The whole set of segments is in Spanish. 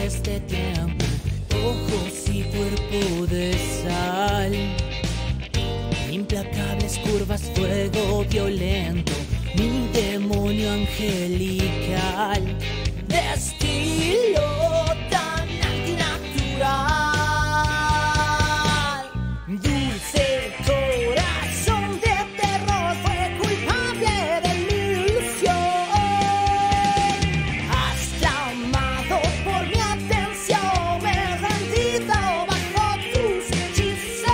este tiempo, ojos y cuerpo de sal, implacables curvas, fuego violento, mi demonio angelical, de estilo tan antinatural. Dulce corazón de terror fue culpable de mi ilusión. Has clamado por mi atención, me he rendido bajo tus hechizos.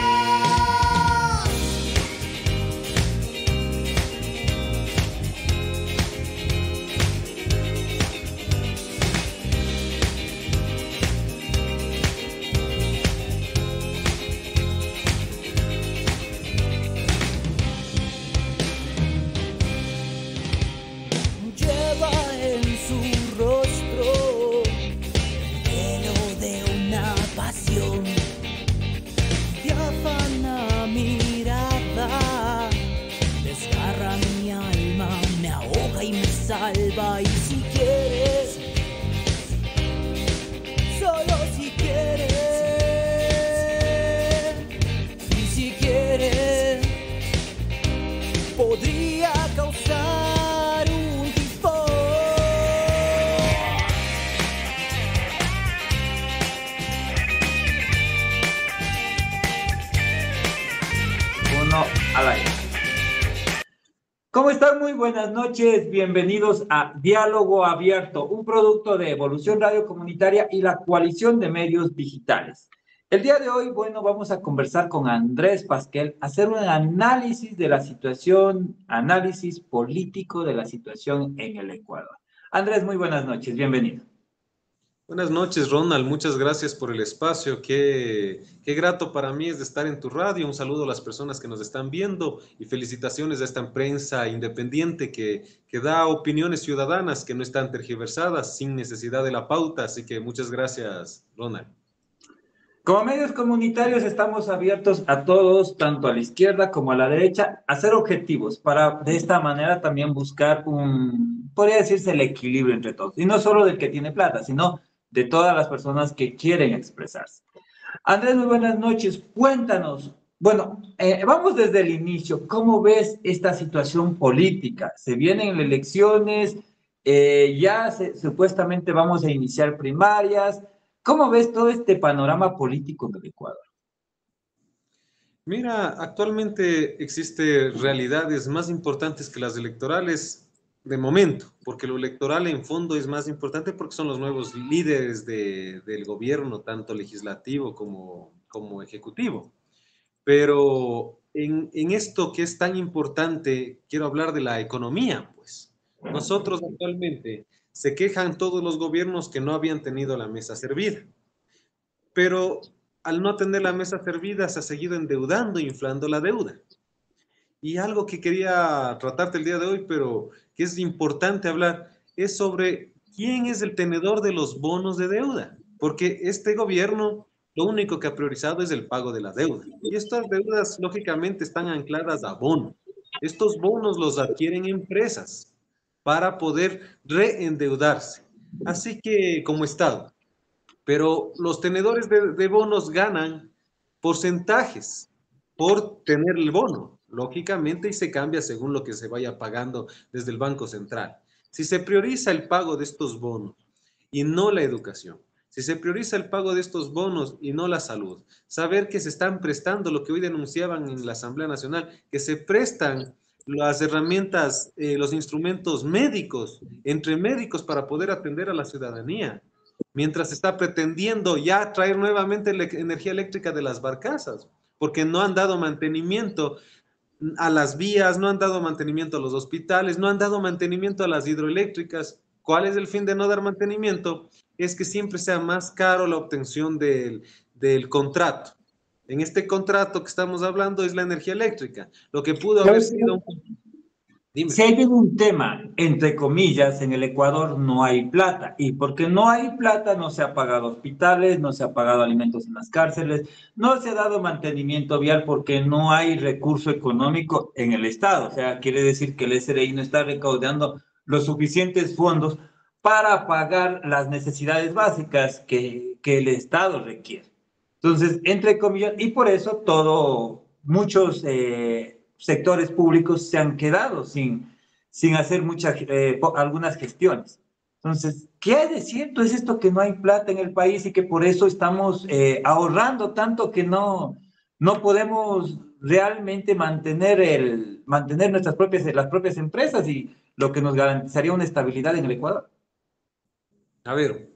Lleva en su rostro el velo de una pasión, diáfana mirada, desgarra mi alma, me ahoga y me salva. Y si quieres, solo si quieres, y si quieres, podría causar un tifón. Uno al aire. ¿Cómo están? Muy buenas noches. Bienvenidos a Diálogo Abierto, un producto de Evolución Radio Comunitaria y la Coalición de Medios Digitales. El día de hoy, vamos a conversar con Andrés Pasquel, hacer un análisis de la situación, análisis político de la situación en el Ecuador. Andrés, muy buenas noches. Bienvenido. Buenas noches, Ronald. Muchas gracias por el espacio. Qué grato para mí es de estar en tu radio. Un saludo a las personas que nos están viendo y felicitaciones a esta prensa independiente que da opiniones ciudadanas que no están tergiversadas sin necesidad de la pauta. Así que muchas gracias, Ronald. Como medios comunitarios estamos abiertos a todos, tanto a la izquierda como a la derecha, a ser objetivos para de esta manera también buscar podría decirse, el equilibrio entre todos. Y no solo del que tiene plata, sino de todas las personas que quieren expresarse. Andrés, muy buenas noches. Cuéntanos, vamos desde el inicio. ¿Cómo ves esta situación política? Se vienen elecciones, supuestamente vamos a iniciar primarias. ¿Cómo ves todo este panorama político del Ecuador? Mira, actualmente existen realidades más importantes que las electorales de momento, porque lo electoral en fondo es más importante porque son los nuevos líderes del gobierno, tanto legislativo como ejecutivo. Pero en esto que es tan importante, quiero hablar de la economía, pues. Nosotros actualmente se quejan todos los gobiernos que no habían tenido la mesa servida, pero al no tener la mesa servida se ha seguido endeudando, inflando la deuda. Y algo que quería tratarte el día de hoy, pero que es importante hablar, es sobre quién es el tenedor de los bonos de deuda, porque este gobierno lo único que ha priorizado es el pago de la deuda. Y estas deudas, lógicamente, están ancladas a bonos. Estos bonos los adquieren empresas para poder reendeudarse. Así que, como Estado. Pero los tenedores de bonos ganan porcentajes por tener el bono, lógicamente, y se cambia según lo que se vaya pagando desde el Banco Central. Si se prioriza el pago de estos bonos y no la educación, si se prioriza el pago de estos bonos y no la salud, saber que se están prestando lo que hoy denunciaban en la Asamblea Nacional, que se prestan las herramientas, los instrumentos médicos, entre médicos para poder atender a la ciudadanía, mientras se está pretendiendo ya traer nuevamente la energía eléctrica de las barcazas, porque no han dado mantenimiento a las vías, no han dado mantenimiento a los hospitales, no han dado mantenimiento a las hidroeléctricas. ¿Cuál es el fin de no dar mantenimiento? Es que siempre sea más caro la obtención del contrato. En este contrato que estamos hablando es la energía eléctrica. Lo que pudo haber sido... Dime. Si hay un tema, entre comillas, en el Ecuador no hay plata, y porque no hay plata no se ha pagado hospitales, no se ha pagado alimentos en las cárceles, no se ha dado mantenimiento vial porque no hay recurso económico en el Estado. O sea, quiere decir que el SRI no está recaudando los suficientes fondos para pagar las necesidades básicas que el Estado requiere. Entonces, entre comillas, y por eso muchos sectores públicos se han quedado sin hacer algunas gestiones. Entonces, ¿qué hay de cierto? Es esto que no hay plata en el país y que por eso estamos ahorrando tanto que no podemos realmente mantener las propias empresas y lo que nos garantizaría una estabilidad en el Ecuador. A ver,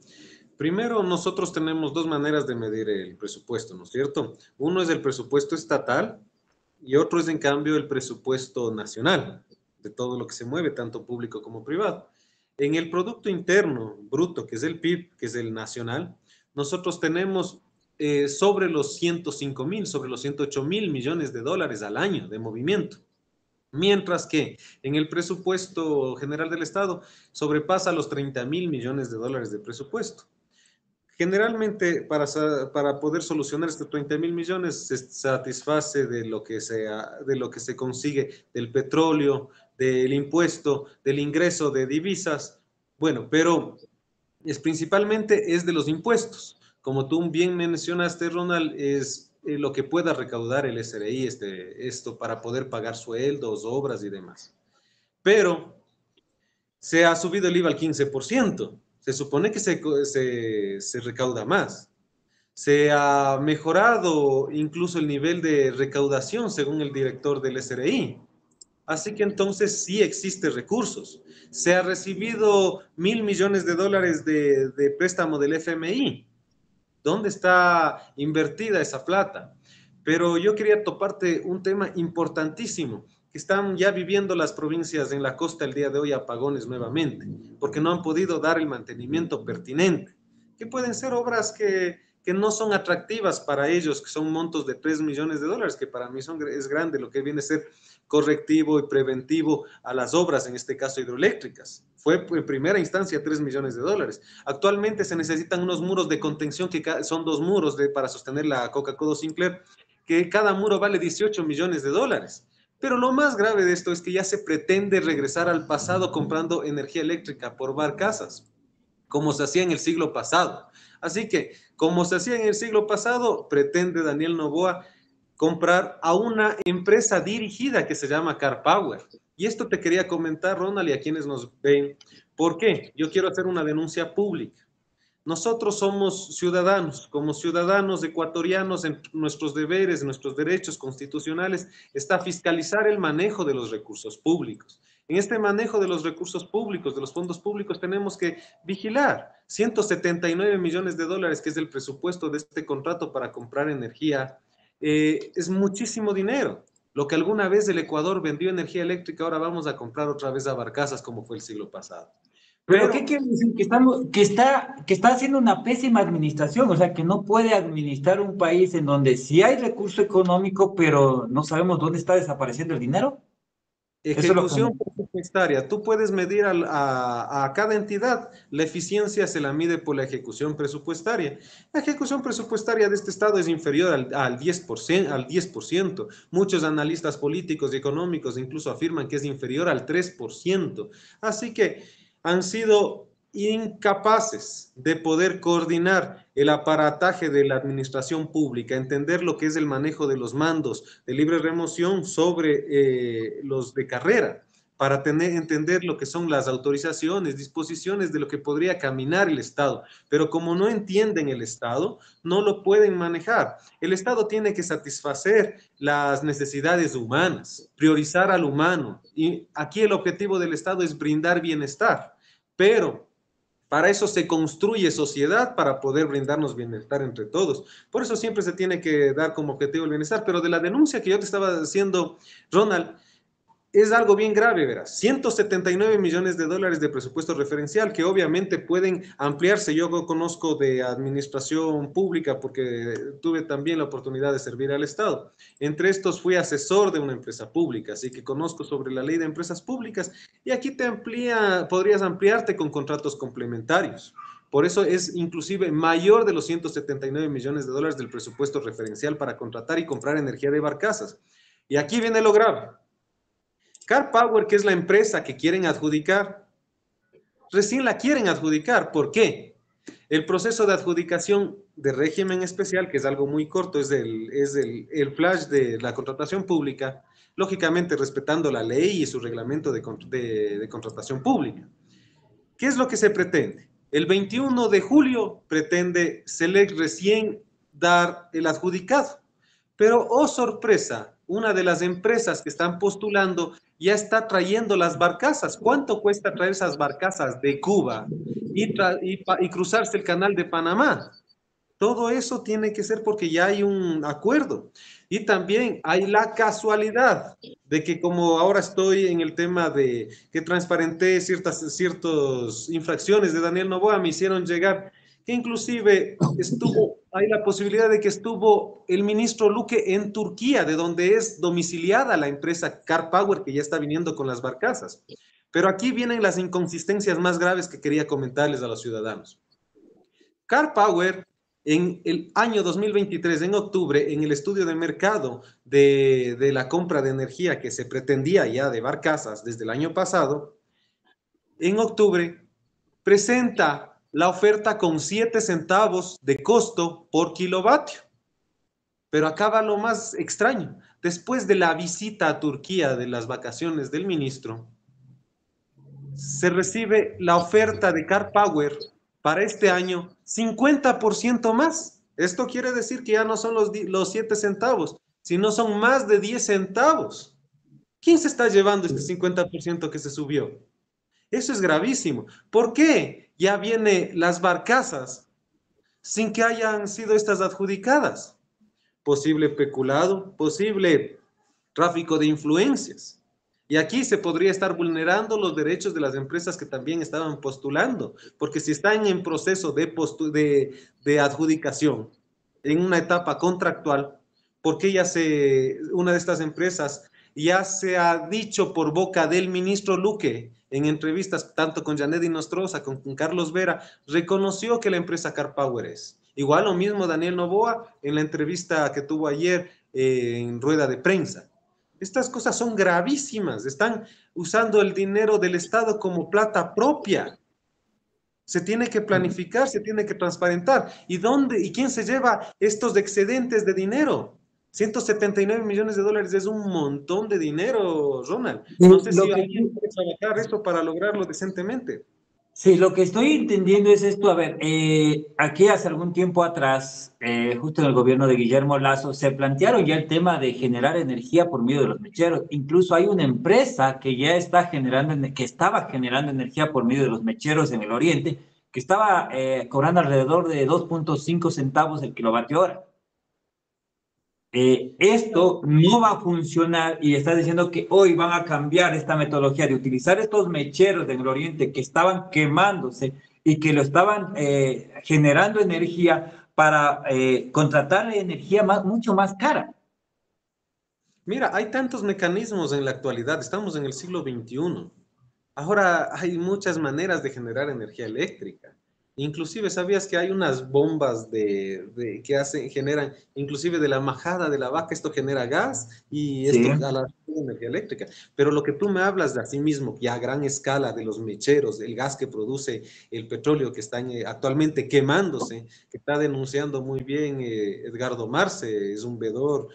primero nosotros tenemos dos maneras de medir el presupuesto, ¿no es cierto? Uno es el presupuesto estatal y otro es en cambio el presupuesto nacional, de todo lo que se mueve, tanto público como privado. En el Producto Interno Bruto, que es el PIB, que es el nacional, nosotros tenemos sobre los 105.000, sobre los 108.000 millones de dólares al año de movimiento. Mientras que en el presupuesto general del Estado sobrepasa los 30.000 millones de dólares de presupuesto. Generalmente, para poder solucionar estos 30.000 millones, se satisface de lo que se consigue del petróleo, del impuesto, del ingreso de divisas. Bueno, pero principalmente es de los impuestos. Como tú bien mencionaste, Ronald, es lo que pueda recaudar el SRI, esto para poder pagar sueldos, obras y demás. Pero se ha subido el IVA al 15%. Se supone que se recauda más. Se ha mejorado incluso el nivel de recaudación según el director del SRI. Así que entonces sí existen recursos. Se ha recibido 1.000 millones de dólares de préstamo del FMI. ¿Dónde está invertida esa plata? Pero yo quería toparte un tema importantísimo, que están ya viviendo las provincias en la costa el día de hoy apagones nuevamente, porque no han podido dar el mantenimiento pertinente, que pueden ser obras que no son atractivas para ellos, que son montos de 3 millones de dólares, que para mí es grande, lo que viene a ser correctivo y preventivo a las obras, en este caso hidroeléctricas. Fue en primera instancia 3 millones de dólares. Actualmente se necesitan unos muros de contención, que son 2 muros para sostener la Coca-Cola Sinclair, que cada muro vale 18 millones de dólares. Pero lo más grave de esto es que ya se pretende regresar al pasado comprando energía eléctrica por barcazas, como se hacía en el siglo pasado. Así que, como se hacía en el siglo pasado, pretende Daniel Noboa comprar a una empresa dirigida que se llama Car Power. Y esto te quería comentar, Ronald, y a quienes nos ven. ¿Por qué? Yo quiero hacer una denuncia pública. Nosotros somos ciudadanos, como ciudadanos ecuatorianos, en nuestros deberes, nuestros derechos constitucionales, está fiscalizar el manejo de los recursos públicos. En este manejo de los recursos públicos, de los fondos públicos, tenemos que vigilar 179 millones de dólares, que es el presupuesto de este contrato para comprar energía. Es muchísimo dinero. Lo que alguna vez el Ecuador vendió energía eléctrica, ahora vamos a comprar otra vez a barcazas como fue el siglo pasado. Pero ¿qué quiere decir? Que está haciendo una pésima administración, o sea, que no puede administrar un país en donde sí hay recurso económico, pero no sabemos dónde está desapareciendo el dinero. Ejecución presupuestaria. Tú puedes medir a cada entidad. La eficiencia se la mide por la ejecución presupuestaria. La ejecución presupuestaria de este Estado es inferior al 10%. Muchos analistas políticos y económicos incluso afirman que es inferior al 3%. Así que han sido incapaces de poder coordinar el aparataje de la administración pública, entender lo que es el manejo de los mandos de libre remoción sobre los de carrera, para entender lo que son las autorizaciones, disposiciones de lo que podría caminar el Estado. Pero como no entienden el Estado, no lo pueden manejar. El Estado tiene que satisfacer las necesidades humanas, priorizar al humano. Y aquí el objetivo del Estado es brindar bienestar. Pero para eso se construye sociedad, para poder brindarnos bienestar entre todos. Por eso siempre se tiene que dar como objetivo el bienestar. Pero de la denuncia que yo te estaba haciendo, Ronald, es algo bien grave, verás. 179 millones de dólares de presupuesto referencial que obviamente pueden ampliarse. Yo conozco de administración pública porque tuve también la oportunidad de servir al Estado. Entre estos fui asesor de una empresa pública, así que conozco sobre la ley de empresas públicas y aquí podrías ampliarte con contratos complementarios. Por eso es inclusive mayor de los 179 millones de dólares del presupuesto referencial para contratar y comprar energía de barcazas. Y aquí viene lo grave. Car Power, que es la empresa que quieren adjudicar, recién la quieren adjudicar. ¿Por qué? El proceso de adjudicación de régimen especial, que es algo muy corto, es el flash de la contratación pública, lógicamente respetando la ley y su reglamento de contratación pública. ¿Qué es lo que se pretende? El 21 de julio pretende Selec recién dar el adjudicado. Pero, oh sorpresa, una de las empresas que están postulando ya está trayendo las barcazas. ¿Cuánto cuesta traer esas barcazas de Cuba y cruzarse el canal de Panamá? Todo eso tiene que ser porque ya hay un acuerdo. Y también hay la casualidad de que como ahora estoy en el tema de que transparenté ciertas infracciones de Daniel Noboa, me hicieron llegar que inclusive hay la posibilidad de que estuvo el ministro Luque en Turquía, de donde es domiciliada la empresa Car Power, que ya está viniendo con las barcazas. Pero aquí vienen las inconsistencias más graves que quería comentarles a los ciudadanos. Car Power, en el año 2023, en octubre, en el estudio de mercado de la compra de energía que se pretendía ya de barcazas desde el año pasado, en octubre presenta la oferta con 7 centavos de costo por kilovatio. Pero acaba lo más extraño. Después de la visita a Turquía de las vacaciones del ministro, se recibe la oferta de Car Power para este año 50% más. Esto quiere decir que ya no son los 7 centavos, sino son más de 10 centavos. ¿Quién se está llevando este 50% que se subió? Eso es gravísimo. ¿Por qué ya vienen las barcazas sin que hayan sido estas adjudicadas? Posible peculado, posible tráfico de influencias. Y aquí se podría estar vulnerando los derechos de las empresas que también estaban postulando, porque si están en proceso de adjudicación, en una etapa contractual, porque una de estas empresas ya se ha dicho por boca del ministro Luque, en entrevistas tanto con Janedy Nostroza, con Carlos Vera, reconoció que la empresa Car Power es. Igual lo mismo Daniel Noboa en la entrevista que tuvo ayer en rueda de prensa. Estas cosas son gravísimas. Están usando el dinero del Estado como plata propia. Se tiene que planificar, se tiene que transparentar. ¿Y dónde y quién se lleva estos excedentes de dinero? 179 millones de dólares es un montón de dinero, Ronald. No sé si alguien puede trabajar esto para lograrlo decentemente. Sí, lo que estoy entendiendo es esto. A ver, aquí hace algún tiempo atrás, justo en el gobierno de Guillermo Lasso, se plantearon ya el tema de generar energía por medio de los mecheros. Incluso hay una empresa que ya está que estaba generando energía por medio de los mecheros en el oriente, que estaba cobrando alrededor de 2.5 centavos el kilovatio hora. Esto no va a funcionar y está diciendo que hoy van a cambiar esta metodología de utilizar estos mecheros en el oriente que estaban quemándose y que lo estaban generando energía para contratar energía mucho más cara. Mira, hay tantos mecanismos en la actualidad, estamos en el siglo XXI. Ahora hay muchas maneras de generar energía eléctrica. Inclusive, ¿sabías que hay unas bombas que generan, inclusive de la majada de la vaca, esto genera gas y esto Sí. a la energía eléctrica? Pero lo que tú me hablas de así mismo, ya a gran escala de los mecheros, el gas que produce el petróleo que están actualmente quemándose, que está denunciando muy bien Edgardo Marce, es un vedor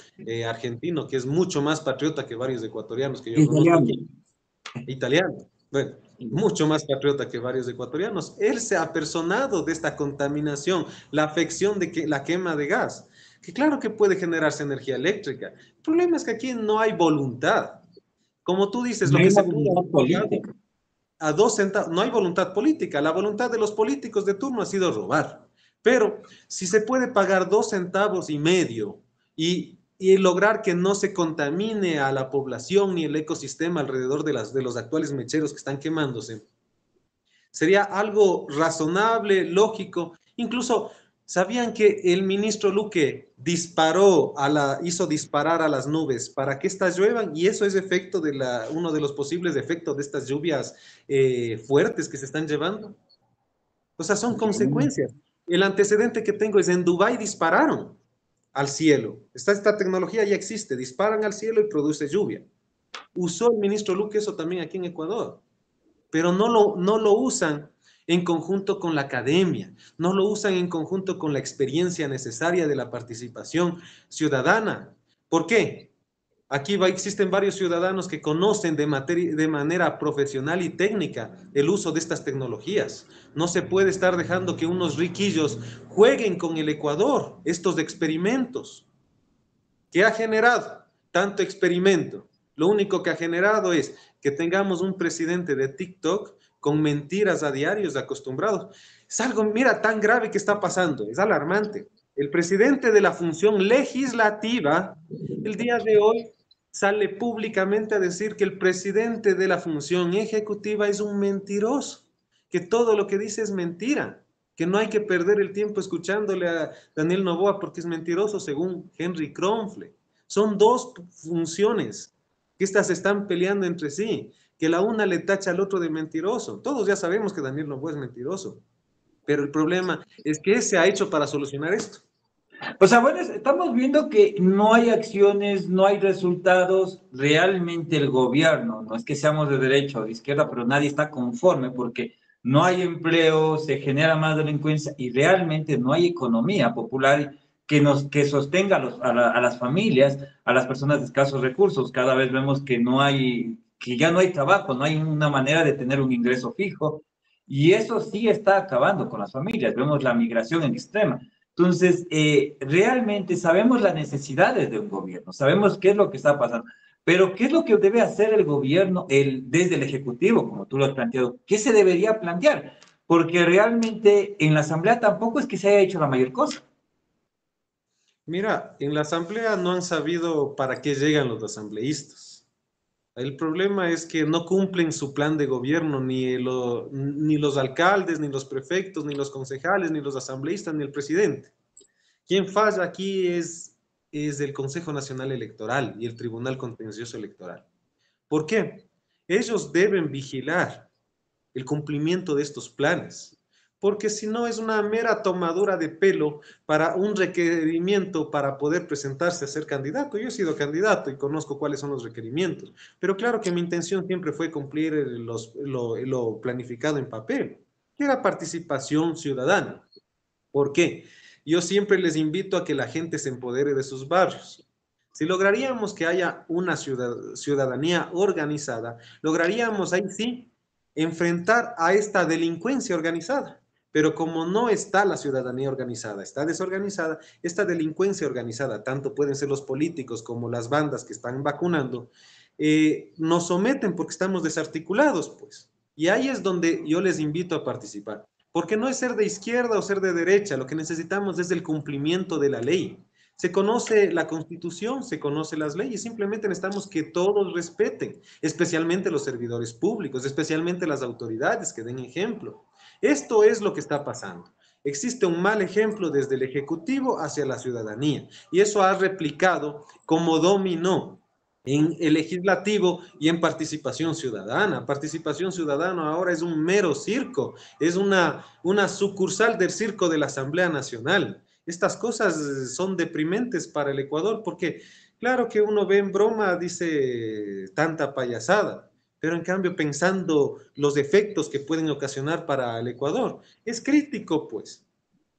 argentino que es mucho más patriota que varios ecuatorianos que yo conozco aquí, italiano. Bueno, mucho más patriota que varios ecuatorianos. Él se ha apersonado de esta contaminación, la afección de la quema de gas, que claro que puede generarse energía eléctrica. El problema es que aquí no hay voluntad. Como tú dices, No lo hay que una se pudo voluntad política. a 2 centavos, no hay voluntad política. La voluntad de los políticos de turno ha sido robar. Pero si se puede pagar 2,5 centavos y lograr que no se contamine a la población ni el ecosistema alrededor de los actuales mecheros que están quemándose, sería algo razonable, lógico. Incluso, ¿sabían que el ministro Luque hizo disparar a las nubes para que estas lluevan? Y eso es efecto uno de los posibles efectos de estas lluvias fuertes que se están llevando. O sea, son consecuencias. El antecedente que tengo es en Dubái dispararon al cielo. Esta tecnología ya existe, disparan al cielo y produce lluvia. Usó el ministro Luque eso también aquí en Ecuador. pero no lo usan en conjunto con la academia, no lo usan en conjunto con la experiencia necesaria de la participación ciudadana. ¿Por qué? Aquí existen varios ciudadanos que conocen de manera profesional y técnica el uso de estas tecnologías. No se puede estar dejando que unos riquillos jueguen con el Ecuador estos experimentos. ¿Qué ha generado tanto experimento? Lo único que ha generado es que tengamos un presidente de TikTok con mentiras a diarios acostumbrados. Es algo, mira, tan grave que está pasando, es alarmante. El presidente de la función legislativa, el día de hoy, sale públicamente a decir que el presidente de la función ejecutiva es un mentiroso, que todo lo que dice es mentira, que no hay que perder el tiempo escuchándole a Daniel Noboa porque es mentiroso, según Henry Kronfle. Son dos funciones que estas se están peleando entre sí, que la una le tacha al otro de mentiroso. Todos ya sabemos que Daniel Noboa es mentiroso, pero el problema es que se ha hecho para solucionar esto. O sea, bueno, estamos viendo que no hay acciones, no hay resultados. Realmente el gobierno, no es que seamos de derecha o de izquierda, pero nadie está conforme porque no hay empleo, se genera más delincuencia y realmente no hay economía popular que sostenga a las familias, a las personas de escasos recursos. Cada vez vemos que que ya no hay trabajo, no hay una manera de tener un ingreso fijo y eso sí está acabando con las familias. Vemos la migración en extrema. Entonces, realmente sabemos las necesidades de un gobierno, sabemos qué es lo que está pasando, pero ¿qué es lo que debe hacer el gobierno desde el Ejecutivo, como tú lo has planteado? ¿Qué se debería plantear? Porque realmente en la Asamblea tampoco es que se haya hecho la mayor cosa. Mira, en la asamblea no han sabido para qué llegan los asambleístas. El problema es que no cumplen su plan de gobierno ni los alcaldes, ni los prefectos, ni los concejales, ni los asambleístas, ni el presidente. Quien falla aquí es el Consejo Nacional Electoral y el Tribunal Contencioso Electoral. ¿Por qué? Ellos deben vigilar el cumplimiento de estos planes, porque si no es una mera tomadura de pelo para un requerimiento para poder presentarse a ser candidato. Yo he sido candidato y conozco cuáles son los requerimientos, pero claro que mi intención siempre fue cumplir lo planificado en papel, que era participación ciudadana. ¿Por qué? Yo siempre les invito a que la gente se empodere de sus barrios. Si lograríamos que haya una ciudadanía organizada, lograríamos ahí sí enfrentar a esta delincuencia organizada. Pero como no está la ciudadanía organizada, está desorganizada, esta delincuencia organizada, tanto pueden ser los políticos como las bandas que están vacunando, nos someten porque estamos desarticulados, pues. Y ahí es donde yo les invito a participar. Porque no es ser de izquierda o ser de derecha, lo que necesitamos es el cumplimiento de la ley. Se conoce la Constitución, se conocen las leyes, simplemente necesitamos que todos respeten, especialmente los servidores públicos, especialmente las autoridades que den ejemplo. Esto es lo que está pasando. Existe un mal ejemplo desde el Ejecutivo hacia la ciudadanía y eso ha replicado como dominó en el legislativo y en participación ciudadana. Participación ciudadana ahora es un mero circo, es una sucursal del circo de la Asamblea Nacional. Estas cosas son deprimentes para el Ecuador porque claro que uno ve en broma, dice tanta payasada, pero en cambio pensando los efectos que pueden ocasionar para el Ecuador, es crítico pues.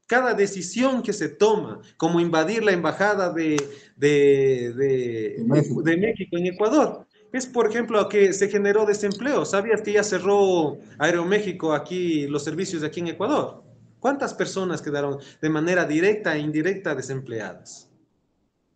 Cada decisión que se toma, como invadir la embajada de México en Ecuador, es por ejemplo que se generó desempleo. ¿Sabías que ya cerró Aeroméxico aquí, los servicios de aquí en Ecuador? ¿Cuántas personas quedaron de manera directa e indirecta desempleadas?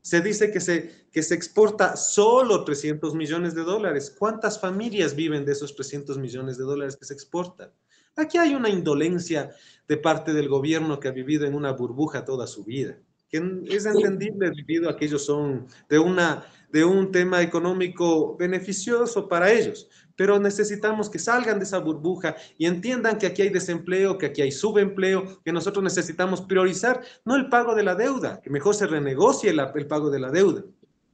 Se dice que se exporta solo 300 millones de dólares. ¿Cuántas familias viven de esos 300 millones de dólares que se exportan? Aquí hay una indolencia de parte del gobierno que ha vivido en una burbuja toda su vida, que es entendible debido a que ellos son de un tema económico beneficioso para ellos, pero necesitamos que salgan de esa burbuja y entiendan que aquí hay desempleo, que aquí hay subempleo, que nosotros necesitamos priorizar, no el pago de la deuda, que mejor se renegocie el pago de la deuda.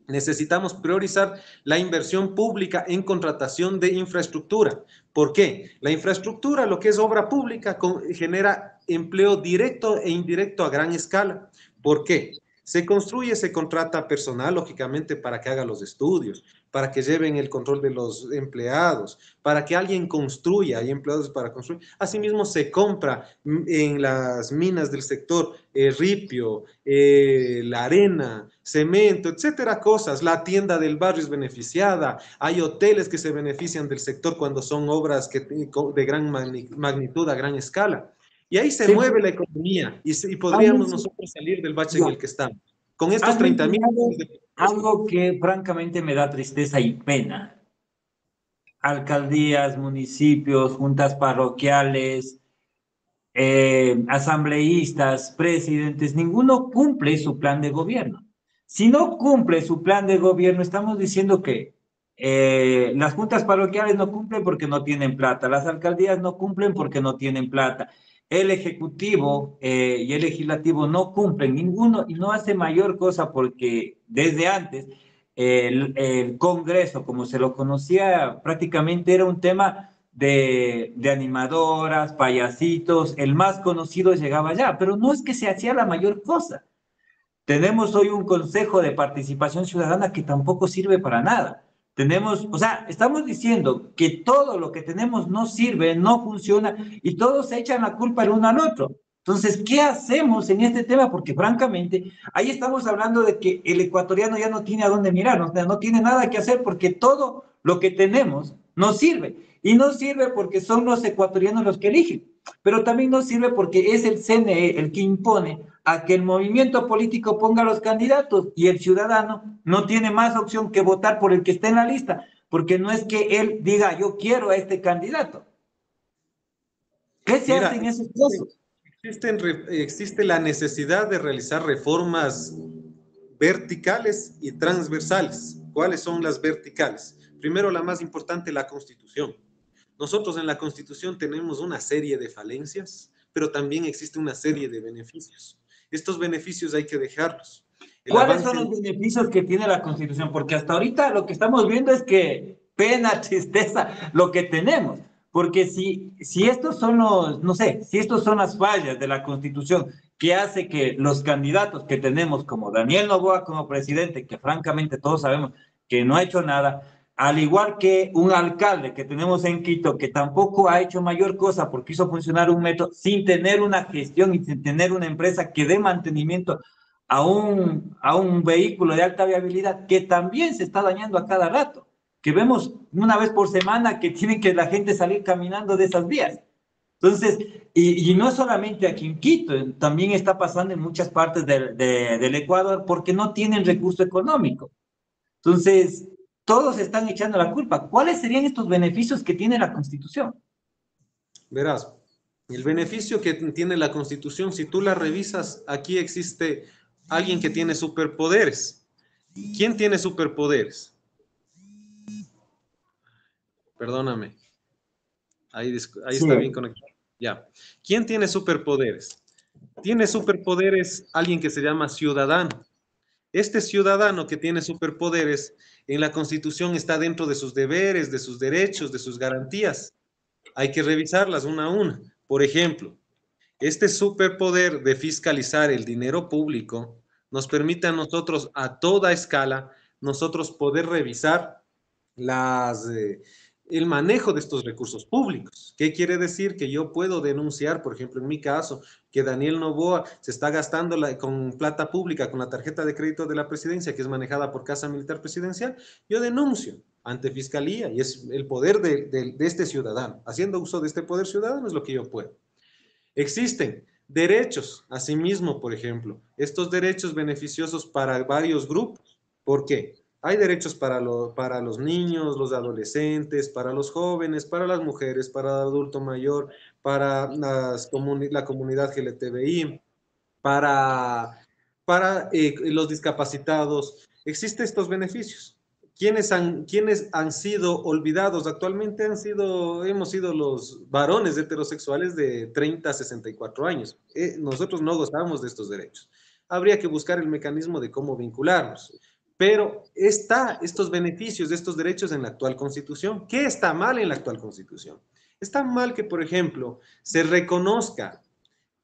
Necesitamos priorizar la inversión pública en contratación de infraestructura. ¿Por qué? La infraestructura, lo que es obra pública, genera empleo directo e indirecto a gran escala. ¿Por qué? Se construye, se contrata personal, lógicamente, para que haga los estudios, para que lleven el control de los empleados, para que alguien construya, hay empleados para construir. Asimismo, se compra en las minas del sector ripio, la arena, cemento, etcétera, cosas. La tienda del barrio es beneficiada. Hay hoteles que se benefician del sector cuando son obras de gran magnitud, a gran escala. Y ahí se Sí, mueve la economía y has podríamos mencionado, nosotros salir del bache en ya, el que estamos. Con estos has 30.000 mencionado millones de presupuesto. algo que francamente me da tristeza y pena. Alcaldías, municipios, juntas parroquiales, asambleístas, presidentes, ninguno cumple su plan de gobierno. Si no cumple su plan de gobierno, estamos diciendo que las juntas parroquiales no cumplen porque no tienen plata, las alcaldías no cumplen porque no tienen plata, el ejecutivo y el legislativo no cumplen ninguno y no hace mayor cosa porque desde antes el Congreso, como se lo conocía, prácticamente era un tema de animadoras, payasitos, el más conocido llegaba allá, pero no es que se hacía la mayor cosa. Tenemos hoy un consejo de participación ciudadana que tampoco sirve para nada. Tenemos, o sea, estamos diciendo que todo lo que tenemos no sirve, no funciona y todos se echan la culpa el uno al otro. Entonces, ¿qué hacemos en este tema? Porque francamente, ahí estamos hablando de que el ecuatoriano ya no tiene a dónde mirar, no tiene nada que hacer porque todo lo que tenemos no sirve. Y no sirve porque son los ecuatorianos los que eligen, pero también no sirve porque es el CNE el que impone a que el movimiento político ponga a los candidatos y el ciudadano no tiene más opción que votar por el que esté en la lista, porque no es que él diga yo quiero a este candidato. ¿Qué se hace Mira, en esos casos? existe la necesidad de realizar reformas verticales y transversales. ¿Cuáles son las verticales? Primero, la más importante, la Constitución. Nosotros en la Constitución tenemos una serie de falencias, pero también existe una serie de beneficios. Estos beneficios hay que dejarlos. El ¿Cuáles son avance, los beneficios que tiene la Constitución? Porque hasta ahorita lo que estamos viendo es que pena, tristeza, lo que tenemos. Porque si estos son los, no sé, si estos son las fallas de la Constitución que hace que los candidatos que tenemos, como Daniel Noboa como presidente, que francamente todos sabemos que no ha hecho nada, al igual que un alcalde que tenemos en Quito, que tampoco ha hecho mayor cosa porque hizo funcionar un método sin tener una gestión y sin tener una empresa que dé mantenimiento a un vehículo de alta viabilidad que también se está dañando a cada rato, que vemos una vez por semana que tiene que la gente salir caminando de esas vías. Entonces, y no solamente aquí en Quito, también está pasando en muchas partes del Ecuador porque no tienen recurso económico. Entonces, todos están echando la culpa. ¿Cuáles serían estos beneficios que tiene la Constitución? verás, el beneficio que tiene la Constitución, si tú la revisas, aquí existe alguien que tiene superpoderes. ¿Quién tiene superpoderes? Perdóname, ahí Sí. está bien conectado. Ya. ¿Quién tiene superpoderes? Tiene superpoderes alguien que se llama ciudadano. Este ciudadano que tiene superpoderes en la Constitución está dentro de sus deberes, de sus derechos, de sus garantías. Hay que revisarlas una a una. Por ejemplo, este superpoder de fiscalizar el dinero público nos permite a nosotros a toda escala, nosotros poder revisar el manejo de estos recursos públicos. ¿Qué quiere decir? Que yo puedo denunciar, por ejemplo, en mi caso, que Daniel Noboa se está gastando con plata pública, con la tarjeta de crédito de la presidencia, que es manejada por Casa Militar Presidencial, yo denuncio ante Fiscalía y es el poder de este ciudadano. Haciendo uso de este poder ciudadano es lo que yo puedo. Existen derechos, asimismo, por ejemplo, estos derechos beneficiosos para varios grupos. ¿Por qué? Hay derechos para los niños, los adolescentes, para los jóvenes, para las mujeres, para el adulto mayor, para la comunidad LGTBI, para los discapacitados. Existen estos beneficios. ¿Quiénes han sido olvidados actualmente? Hemos sido los varones heterosexuales de 30 a 64 años. Nosotros no gozamos de estos derechos. Habría que buscar el mecanismo de cómo vincularnos. Pero estos beneficios de estos derechos en la actual Constitución. ¿Qué está mal en la actual Constitución? Está mal que, por ejemplo, se reconozca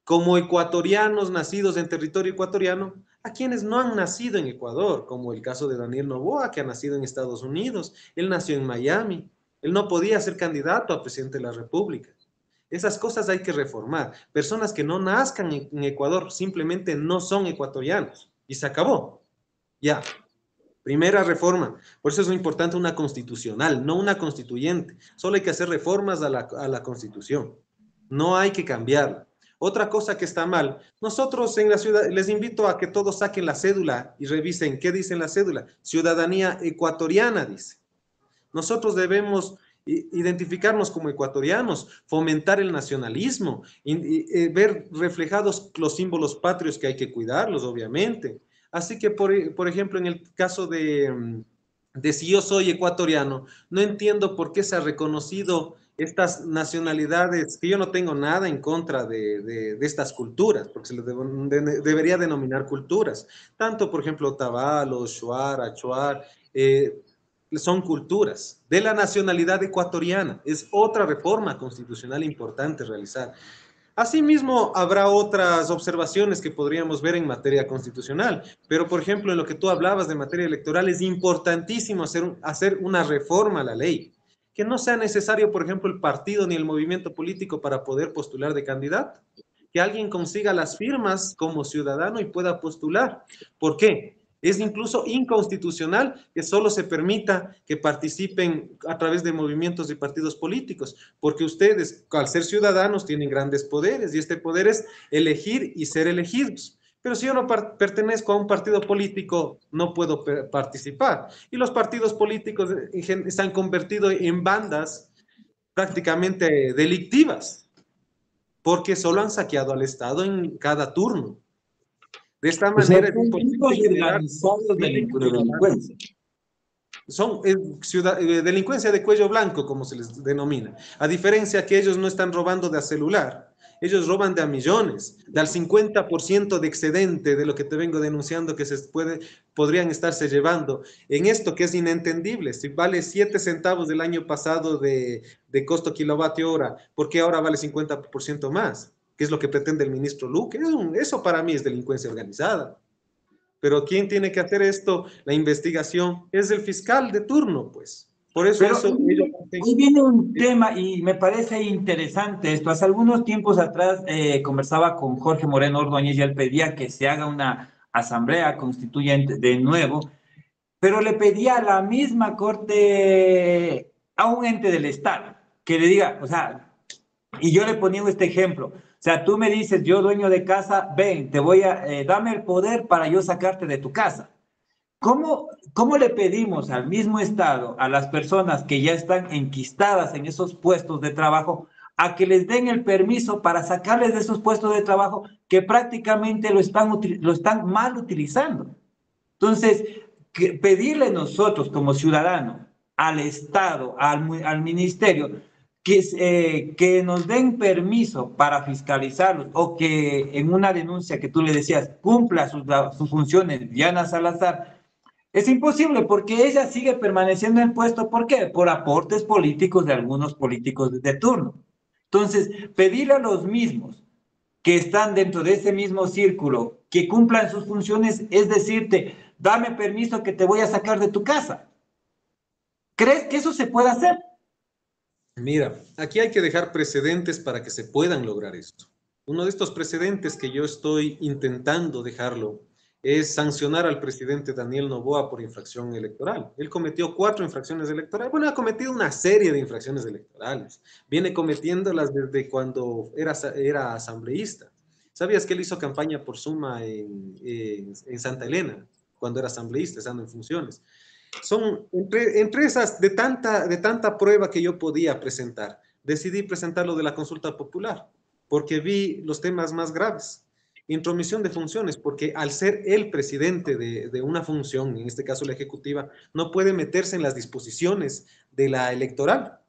como ecuatorianos nacidos en territorio ecuatoriano a quienes no han nacido en Ecuador, como el caso de Daniel Noboa, que ha nacido en Estados Unidos. Él nació en Miami. Él no podía ser candidato a presidente de la República. Esas cosas hay que reformar. Personas que no nazcan en Ecuador simplemente no son ecuatorianos. Y se acabó. Ya. Primera reforma. Por eso es importante una constitucional, no una constituyente. Solo hay que hacer reformas a la Constitución. No hay que cambiarla. Otra cosa que está mal, nosotros en la ciudad, les invito a que todos saquen la cédula y revisen qué dice en la cédula. Ciudadanía ecuatoriana, dice. Nosotros debemos identificarnos como ecuatorianos, fomentar el nacionalismo, ver reflejados los símbolos patrios que hay que cuidarlos, obviamente. Así que, por ejemplo, en el caso de si yo soy ecuatoriano, no entiendo por qué se ha reconocido estas nacionalidades, que yo no tengo nada en contra de estas culturas, porque se les debería denominar culturas. Tanto, por ejemplo, Otavalos, Shuar, Achuar, son culturas de la nacionalidad ecuatoriana. Es otra reforma constitucional importante realizar. Asimismo, habrá otras observaciones que podríamos ver en materia constitucional, pero por ejemplo, en lo que tú hablabas de materia electoral, es importantísimo hacer una reforma a la ley, que no sea necesario, por ejemplo, el partido ni el movimiento político para poder postular de candidato, que alguien consiga las firmas como ciudadano y pueda postular. ¿Por qué? Es incluso inconstitucional que solo se permita que participen a través de movimientos y partidos políticos, porque ustedes, al ser ciudadanos, tienen grandes poderes y este poder es elegir y ser elegidos. Pero si yo no pertenezco a un partido político, no puedo participar. Y los partidos políticos se han convertido en bandas prácticamente delictivas, porque solo han saqueado al Estado en cada turno. De esta manera es imposible organizados de delincuencia. Son delincuencia de cuello blanco, como se les denomina. A diferencia que ellos no están robando de a celular, ellos roban de a millones, del 50% de excedente de lo que te vengo denunciando que podrían estarse llevando. En esto que es inentendible, si vale 7 centavos del año pasado de costo kilovatio hora, ¿por qué ahora vale 50% más? ¿Qué es lo que pretende el ministro Luque? Eso para mí es delincuencia organizada. Pero ¿quién tiene que hacer esto? La investigación es el fiscal de turno, pues. Por eso Hoy viene un tema y me parece interesante esto. Hace algunos tiempos atrás conversaba con Jorge Moreno Ordóñez y él pedía que se haga una asamblea constituyente de nuevo, pero le pedía a la misma Corte, a un ente del Estado, que le diga, o sea, y yo le ponía este ejemplo. O sea, tú me dices, yo dueño de casa, ven, dame el poder para yo sacarte de tu casa. ¿Cómo le pedimos al mismo Estado, a las personas que ya están enquistadas en esos puestos de trabajo, a que les den el permiso para sacarles de esos puestos de trabajo que prácticamente lo están mal utilizando? Entonces, pedirle nosotros como ciudadanos al Estado, al ministerio, que nos den permiso para fiscalizarlos o que en una denuncia que tú le decías cumpla sus funciones Diana Salazar, es imposible porque ella sigue permaneciendo en el puesto. ¿Por qué? Por aportes políticos de algunos políticos de turno. Entonces, pedirle a los mismos que están dentro de ese mismo círculo que cumplan sus funciones es decirte, dame permiso que te voy a sacar de tu casa. ¿Crees que eso se puede hacer? Mira, aquí hay que dejar precedentes para que se puedan lograr esto. Uno de estos precedentes que yo estoy intentando dejarlo es sancionar al presidente Daniel Noboa por infracción electoral. Él cometió 4 infracciones electorales. Bueno, ha cometido una serie de infracciones electorales. Viene cometiéndolas desde cuando era asambleísta. ¿Sabías que él hizo campaña por suma en Santa Elena, cuando era asambleísta, estando en funciones? Son entre esas de tanta prueba que yo podía presentar. Decidí presentar lo de la consulta popular, porque vi los temas más graves. Intromisión de funciones, porque al ser el presidente de una función, en este caso la ejecutiva, no puede meterse en las disposiciones de la electoral.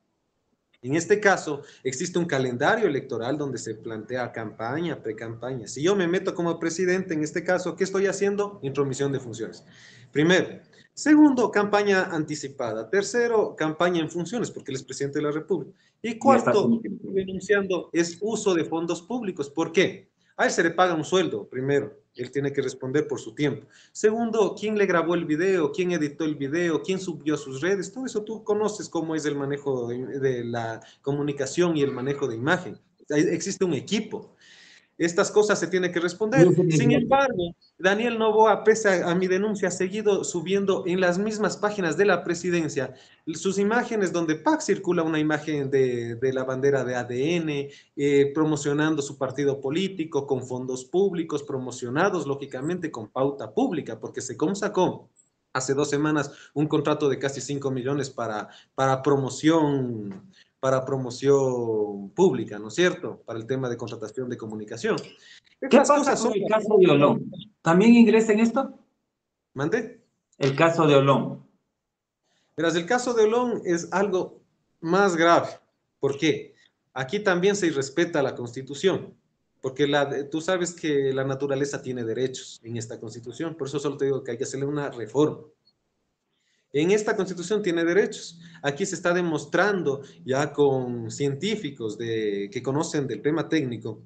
En este caso, existe un calendario electoral donde se plantea campaña, pre-campaña. Si yo me meto como presidente, en este caso, ¿qué estoy haciendo? Intromisión de funciones. Primero. Segundo, campaña anticipada. Tercero, campaña en funciones, porque él es presidente de la República. Y cuarto, denunciando, es uso de fondos públicos. ¿Por qué? A él se le paga un sueldo, primero. Él tiene que responder por su tiempo. Segundo, ¿quién le grabó el video? ¿Quién editó el video? ¿Quién subió a sus redes? Todo eso tú conoces cómo es el manejo de la comunicación y el manejo de imagen. Existe un equipo. Estas cosas se tienen que responder. Sin embargo, Daniel Noboa, pese a mi denuncia, ha seguido subiendo en las mismas páginas de la presidencia sus imágenes donde PAC circula una imagen de la bandera de ADN, promocionando su partido político con fondos públicos, promocionados lógicamente con pauta pública, porque SECOM sacó hace 2 semanas un contrato de casi 5 millones para promoción pública, ¿no es cierto? Para el tema de contratación de comunicación. ¿Qué pasa con el caso de Olón? ¿También ingresa en esto? ¿Mande? El caso de Olón. Verás, el caso de Olón es algo más grave. ¿Por qué? Aquí también se irrespeta la Constitución, porque tú sabes que la naturaleza tiene derechos en esta Constitución, por eso solo te digo que hay que hacerle una reforma. En esta Constitución tiene derechos. Aquí se está demostrando ya con científicos que conocen del tema técnico.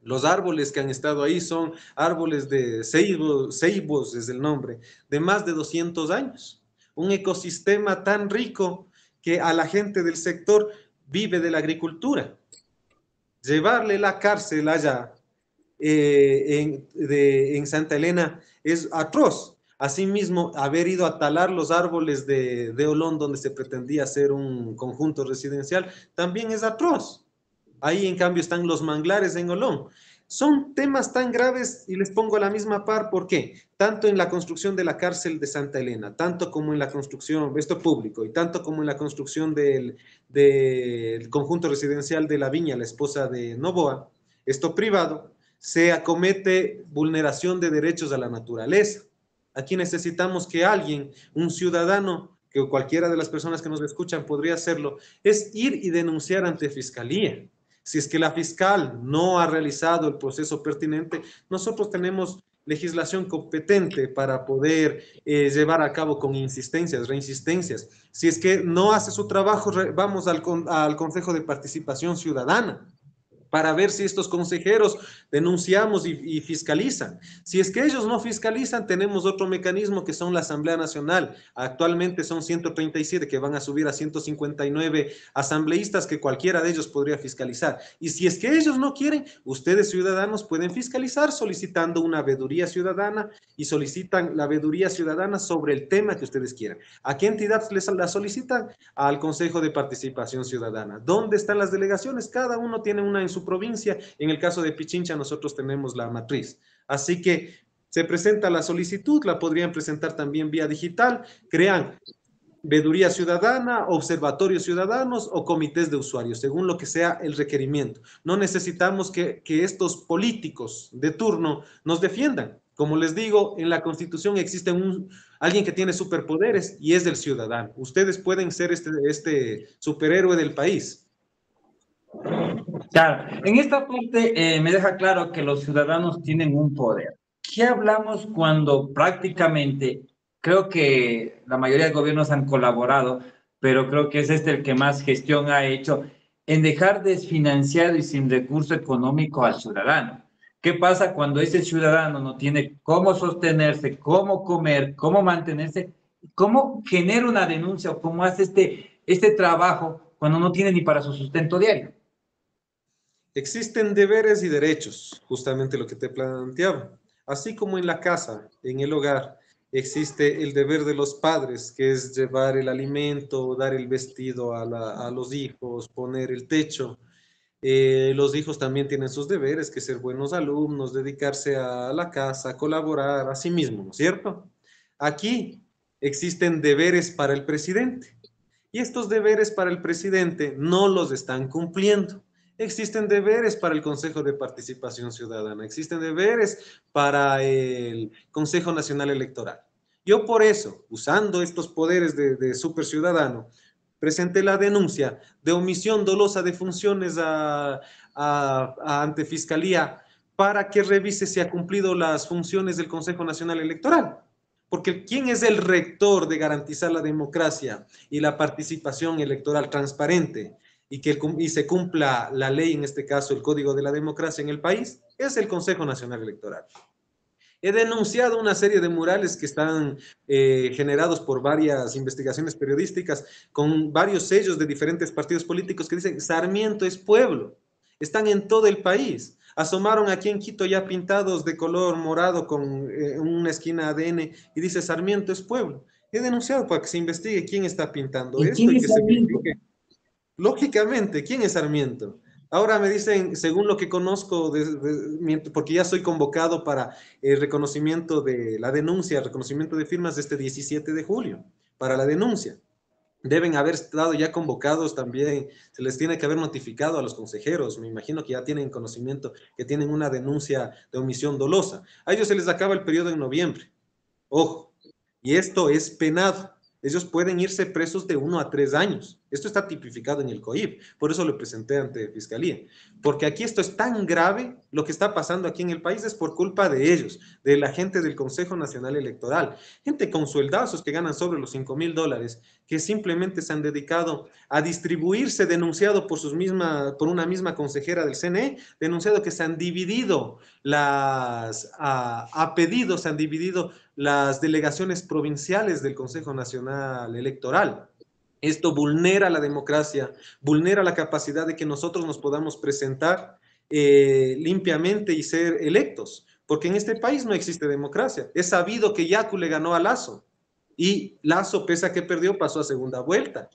Los árboles que han estado ahí son árboles de ceibos es el nombre, de más de 200 años. Un ecosistema tan rico que a la gente del sector vive de la agricultura. Llevarle la cárcel allá en Santa Elena es atroz. Asimismo, haber ido a talar los árboles de Olón, donde se pretendía hacer un conjunto residencial, también es atroz. Ahí, en cambio, están los manglares en Olón. Son temas tan graves y les pongo a la misma par, ¿por qué? Tanto en la construcción de la cárcel de Santa Elena, tanto como en la construcción, esto público, y tanto como en la construcción del conjunto residencial de La Viña, la esposa de Noboa, esto privado, se acomete vulneración de derechos a la naturaleza. Aquí necesitamos que alguien, un ciudadano, que cualquiera de las personas que nos escuchan podría hacerlo, es ir y denunciar ante Fiscalía. Si es que la fiscal no ha realizado el proceso pertinente, nosotros tenemos legislación competente para poder llevar a cabo con insistencias, reinsistencias. Si es que no hace su trabajo, vamos al Consejo de Participación Ciudadana para ver si estos consejeros denunciamos y fiscalizan. Si es que ellos no fiscalizan, tenemos otro mecanismo que son la Asamblea Nacional. Actualmente son 137 que van a subir a 159 asambleístas que cualquiera de ellos podría fiscalizar. Y si es que ellos no quieren, ustedes ciudadanos pueden fiscalizar solicitando una veeduría ciudadana y solicitan la veeduría ciudadana sobre el tema que ustedes quieran. ¿A qué entidad les la solicitan? Al Consejo de Participación Ciudadana. ¿Dónde están las delegaciones? Cada uno tiene una en su provincia. En el caso de Pichincha nosotros tenemos la matriz. Así que se presenta la solicitud, la podrían presentar también vía digital, crean veeduría ciudadana, observatorios ciudadanos o comités de usuarios, según lo que sea el requerimiento. No necesitamos que estos políticos de turno nos defiendan. Como les digo, en la Constitución existe alguien que tiene superpoderes y es el ciudadano. Ustedes pueden ser este superhéroe del país. Claro, en esta parte me deja claro que los ciudadanos tienen un poder. ¿Qué hablamos cuando prácticamente, creo que la mayoría de gobiernos han colaborado, pero creo que es el que más gestión ha hecho en dejar desfinanciado y sin recurso económico al ciudadano? ¿Qué pasa cuando ese ciudadano no tiene cómo sostenerse, cómo comer, cómo mantenerse, cómo genera una denuncia o cómo hace este trabajo cuando no tiene ni para su sustento diario? Existen deberes y derechos, justamente lo que te planteaba. Así como en la casa, en el hogar, existe el deber de los padres, que es llevar el alimento, dar el vestido a los hijos, poner el techo. Los hijos también tienen sus deberes, que ser buenos alumnos, dedicarse a la casa, colaborar a sí mismos, ¿no es cierto? Aquí existen deberes para el presidente y estos deberes para el presidente no los están cumpliendo. Existen deberes para el Consejo de Participación Ciudadana, existen deberes para el Consejo Nacional Electoral. Yo por eso, usando estos poderes de super ciudadano, presenté la denuncia de omisión dolosa de funciones ante Fiscalía para que revise si ha cumplido las funciones del Consejo Nacional Electoral. Porque ¿quién es el rector de garantizar la democracia y la participación electoral transparente y se cumpla la ley, en este caso el Código de la Democracia en el país? Es el Consejo Nacional Electoral. He denunciado una serie de murales que están generados por varias investigaciones periodísticas con varios sellos de diferentes partidos políticos que dicen Sarmiento es pueblo. Están en todo el país. Asomaron aquí en Quito ya pintados de color morado con una esquina ADN y dice Sarmiento es pueblo. He denunciado para que se investigue quién está pintando ¿Y esto quién y es que se Sarmiento? verifique. Lógicamente, ¿quién es Sarmiento? Ahora me dicen, según lo que conozco, porque ya soy convocado para el reconocimiento de la denuncia, reconocimiento de firmas de este 17 de julio, para la denuncia. Deben haber estado ya convocados también, se les tiene que haber notificado a los consejeros, me imagino que ya tienen conocimiento, que tienen una denuncia de omisión dolosa. A ellos se les acaba el periodo en noviembre, ojo, y esto es penado. Ellos pueden irse presos de 1 a 3 años. Esto está tipificado en el COIP, por eso lo presenté ante Fiscalía. Porque aquí esto es tan grave, lo que está pasando aquí en el país es por culpa de ellos, de la gente del Consejo Nacional Electoral, gente con sueldazos que ganan sobre los $5,000, que simplemente se han dedicado a distribuirse, denunciado por una misma consejera del CNE, denunciado que se han dividido a pedido, se han dividido las delegaciones provinciales del Consejo Nacional Electoral. Esto vulnera la democracia, vulnera la capacidad de que nosotros nos podamos presentar limpiamente y ser electos, porque en este país no existe democracia. Es sabido que Yacu le ganó a Lasso y Lasso, pese a que perdió, pasó a segunda vuelta.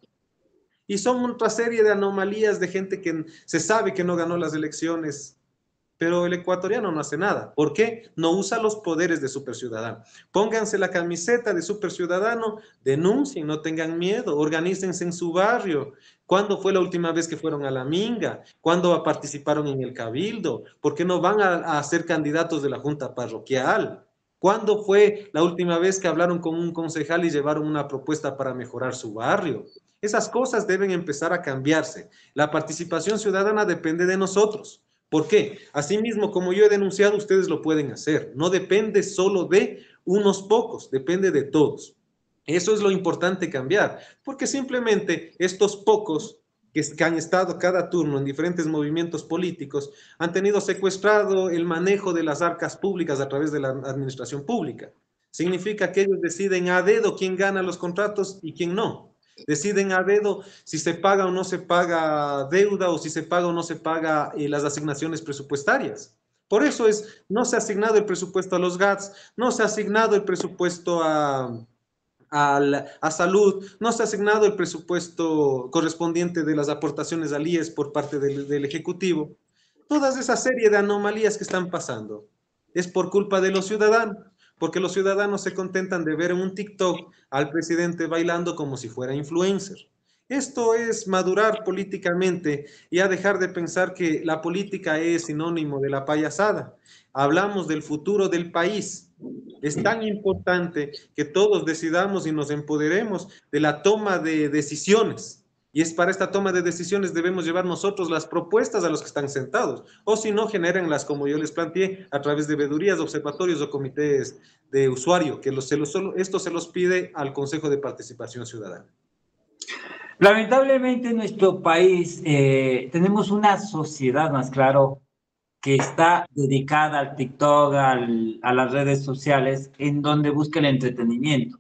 Y son otra serie de anomalías de gente que se sabe que no ganó las elecciones, pero el ecuatoriano no hace nada. ¿Por qué? No usa los poderes de superciudadano. Pónganse la camiseta de superciudadano, denuncien, no tengan miedo, organícense en su barrio. ¿Cuándo fue la última vez que fueron a la Minga? ¿Cuándo participaron en el Cabildo? ¿Por qué no van a ser candidatos de la Junta Parroquial? ¿Cuándo fue la última vez que hablaron con un concejal y llevaron una propuesta para mejorar su barrio? Esas cosas deben empezar a cambiarse. La participación ciudadana depende de nosotros. ¿Por qué? Asimismo, como yo he denunciado, ustedes lo pueden hacer. No depende solo de unos pocos, depende de todos. Eso es lo importante cambiar, porque simplemente estos pocos que han estado cada turno en diferentes movimientos políticos han tenido secuestrado el manejo de las arcas públicas a través de la administración pública. Significa que ellos deciden a dedo quién gana los contratos y quién no. Deciden a dedo si se paga o no se paga deuda o si se paga o no se paga las asignaciones presupuestarias. Por eso no se ha asignado el presupuesto a los GATS, no se ha asignado el presupuesto a salud, no se ha asignado el presupuesto correspondiente de las aportaciones al IES por parte del Ejecutivo. Toda esa serie de anomalías que están pasando es por culpa de los ciudadanos, porque los ciudadanos se contentan de ver en un TikTok al presidente bailando como si fuera influencer. Esto es madurar políticamente y a dejar de pensar que la política es sinónimo de la payasada. Hablamos del futuro del país. Es tan importante que todos decidamos y nos empoderemos de la toma de decisiones. Y es para esta toma de decisiones debemos llevar nosotros las propuestas a los que están sentados. O si no, genérenlas como yo les planteé a través de veedurías, observatorios o comités de usuario, que esto se los pide al Consejo de Participación Ciudadana. Lamentablemente en nuestro país tenemos una sociedad, más claro, que está dedicada al TikTok, a las redes sociales, en donde busca el entretenimiento,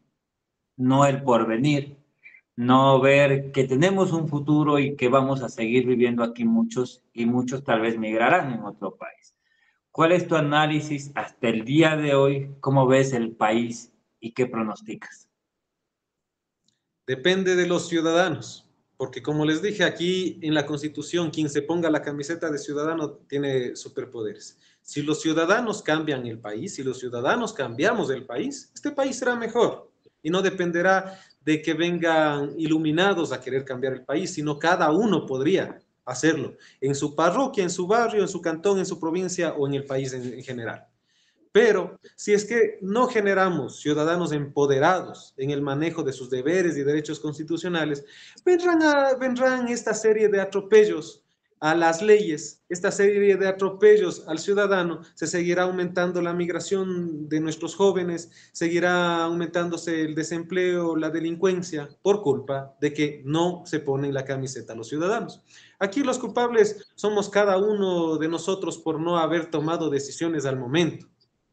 no el porvenir, no ver que tenemos un futuro y que vamos a seguir viviendo aquí muchos, y muchos tal vez migrarán en otro país. ¿Cuál es tu análisis hasta el día de hoy? ¿Cómo ves el país y qué pronosticas? Depende de los ciudadanos, porque como les dije aquí en la Constitución, quien se ponga la camiseta de ciudadano tiene superpoderes. Si los ciudadanos cambian el país, si los ciudadanos cambiamos el país, este país será mejor y no dependerá de que vengan iluminados a querer cambiar el país, sino cada uno podría hacerlo en su parroquia, en su barrio, en su cantón, en su provincia o en el país en general. Pero si es que no generamos ciudadanos empoderados en el manejo de sus deberes y derechos constitucionales, vendrán esta serie de atropellos a las leyes, esta serie de atropellos al ciudadano, se seguirá aumentando la migración de nuestros jóvenes, seguirá aumentándose el desempleo, la delincuencia, por culpa de que no se ponen la camiseta a los ciudadanos. Aquí los culpables somos cada uno de nosotros por no haber tomado decisiones al momento.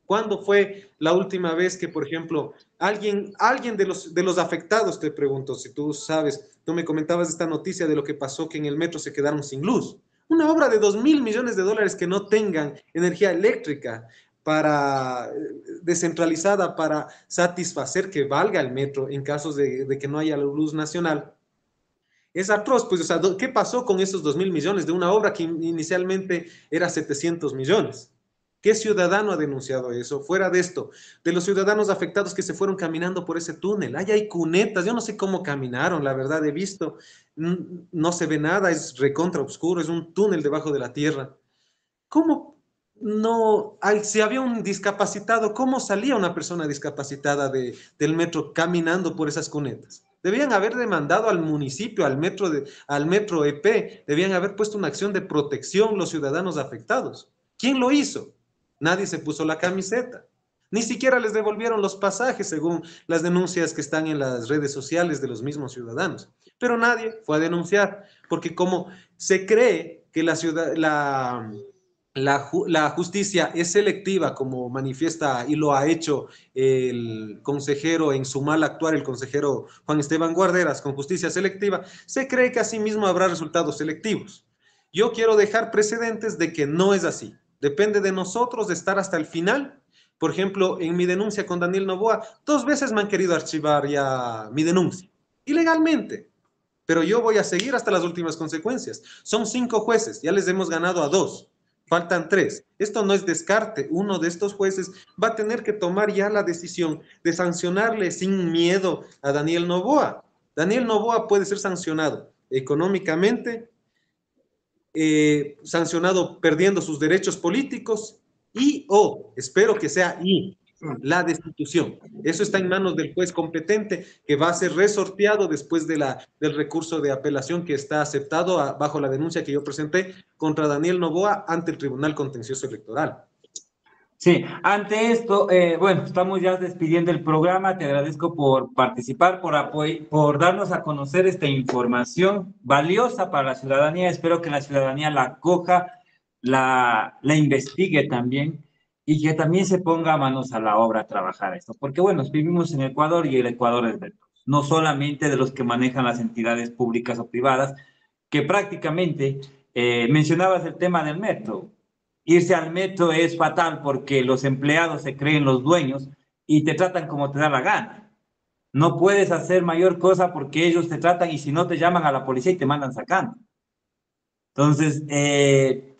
¿Cuándo fue la última vez que, por ejemplo, alguien de los afectados, te pregunto, si tú sabes, tú me comentabas esta noticia de lo que pasó, que en el metro se quedaron sin luz? Una obra de 2.000 millones de dólares que no tengan energía eléctrica para descentralizada para satisfacer que valga el metro en casos de que no haya luz nacional. Es atroz, pues, o sea, ¿qué pasó con esos 2.000 millones de una obra que inicialmente era 700 millones? ¿Qué ciudadano ha denunciado eso? Fuera de esto, de los ciudadanos afectados que se fueron caminando por ese túnel. Ahí hay cunetas, yo no sé cómo caminaron, la verdad he visto, no se ve nada, es recontra oscuro, es un túnel debajo de la tierra. ¿Cómo no hay, si había un discapacitado, cómo salía una persona discapacitada del metro caminando por esas cunetas? Debían haber demandado al municipio, al metro EP, debían haber puesto una acción de protección los ciudadanos afectados. ¿Quién lo hizo? Nadie se puso la camiseta. Ni siquiera les devolvieron los pasajes, según las denuncias que están en las redes sociales de los mismos ciudadanos. Pero nadie fue a denunciar, porque como se cree que la justicia es selectiva, como manifiesta y lo ha hecho el consejero en su mal actuar, el consejero Juan Esteban Guarderas, con justicia selectiva, se cree que asimismo habrá resultados selectivos. Yo quiero dejar precedentes de que no es así. Depende de nosotros de estar hasta el final. Por ejemplo, en mi denuncia con Daniel Noboa, 2 veces me han querido archivar ya mi denuncia, ilegalmente. Pero yo voy a seguir hasta las últimas consecuencias. Son 5 jueces, ya les hemos ganado a 2. Faltan 3. Esto no es descarte. Uno de estos jueces va a tener que tomar ya la decisión de sancionarle sin miedo a Daniel Noboa. Daniel Noboa puede ser sancionado económicamente, sancionado perdiendo sus derechos políticos espero que sea la destitución. Eso está en manos del juez competente, que va a ser resorteado después del recurso de apelación que está aceptado bajo la denuncia que yo presenté contra Daniel Noboa ante el Tribunal Contencioso Electoral. Sí, ante esto, bueno, estamos ya despidiendo el programa. Te agradezco por participar, por darnos a conocer esta información valiosa para la ciudadanía. Espero que la ciudadanía la coja, la investigue también y que también se ponga manos a la obra a trabajar esto. Porque, bueno, vivimos en Ecuador y el Ecuador es de todos, no solamente de los que manejan las entidades públicas o privadas, que prácticamente mencionabas el tema del metro. Irse al metro es fatal porque los empleados se creen los dueños y te tratan como te da la gana. No puedes hacer mayor cosa porque ellos te tratan y si no te llaman a la policía y te mandan sacando. Entonces, en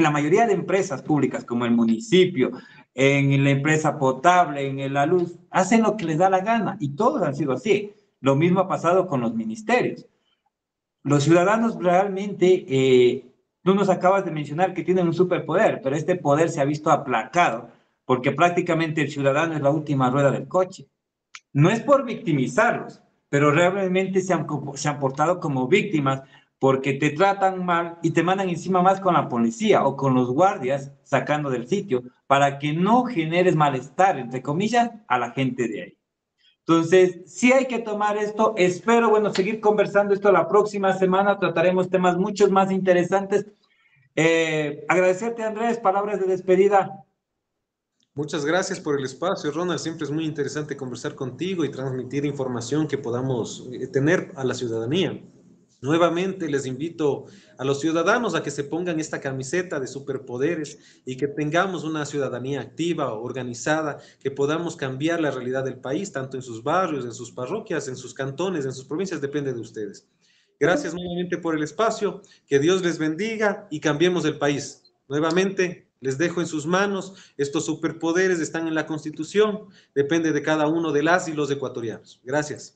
la mayoría de empresas públicas como el municipio, en la empresa potable, en la luz, hacen lo que les da la gana y todos han sido así. Lo mismo ha pasado con los ministerios. Los ciudadanos realmente... Tú nos acabas de mencionar que tienen un superpoder, pero este poder se ha visto aplacado porque prácticamente el ciudadano es la última rueda del coche. No es por victimizarlos, pero realmente se han portado como víctimas porque te tratan mal y te mandan encima más con la policía o con los guardias sacando del sitio para que no generes malestar, entre comillas, a la gente de ahí. Entonces, sí hay que tomar esto. Espero, bueno, seguir conversando esto la próxima semana. Trataremos temas muchos más interesantes. Agradecerte, Andrés, palabras de despedida. Muchas gracias por el espacio, Ronald. Siempre es muy interesante conversar contigo y transmitir información que podamos tener a la ciudadanía. Nuevamente les invito a los ciudadanos a que se pongan esta camiseta de superpoderes y que tengamos una ciudadanía activa, organizada, que podamos cambiar la realidad del país, tanto en sus barrios, en sus parroquias, en sus cantones, en sus provincias, depende de ustedes. Gracias nuevamente por el espacio, que Dios les bendiga y cambiemos el país. Nuevamente les dejo en sus manos, estos superpoderes están en la Constitución, depende de cada uno de las y los ecuatorianos. Gracias.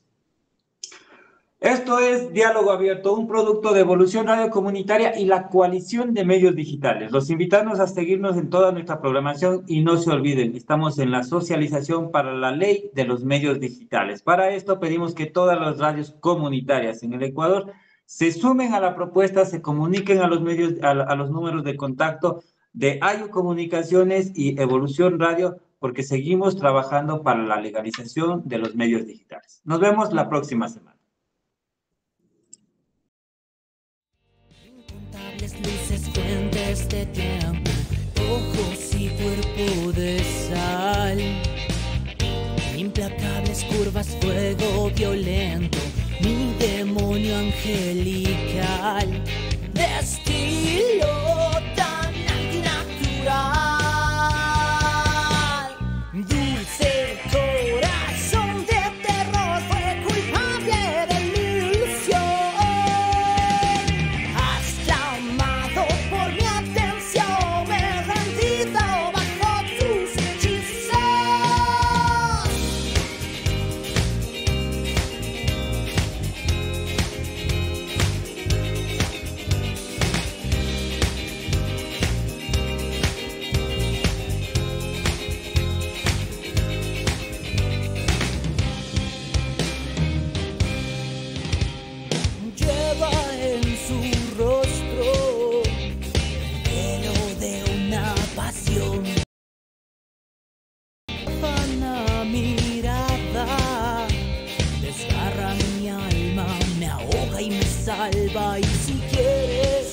Esto es Diálogo Abierto, un producto de Evolución Radio Comunitaria y la Coalición de Medios Digitales. Los invitamos a seguirnos en toda nuestra programación y no se olviden, estamos en la socialización para la ley de los medios digitales. Para esto pedimos que todas las radios comunitarias en el Ecuador se sumen a la propuesta, se comuniquen a los medios, a los números de contacto de AYU Comunicaciones y Evolución Radio, porque seguimos trabajando para la legalización de los medios digitales. Nos vemos la próxima semana. Incontables luces, fuentes de tiempo, ojos y cuerpo de sal, implacables curvas, fuego violento, mi demonio angelical, de estilo tan antinatural. Dulce corazón de terror fue culpable de mi ilusión. Has clamado por mi atención, me he rendido bajo tus hechizos. Lleva en su rostro el velo de una pasión. Afana mirada, desgarra mi alma, me ahoga y me salva. Y si quieres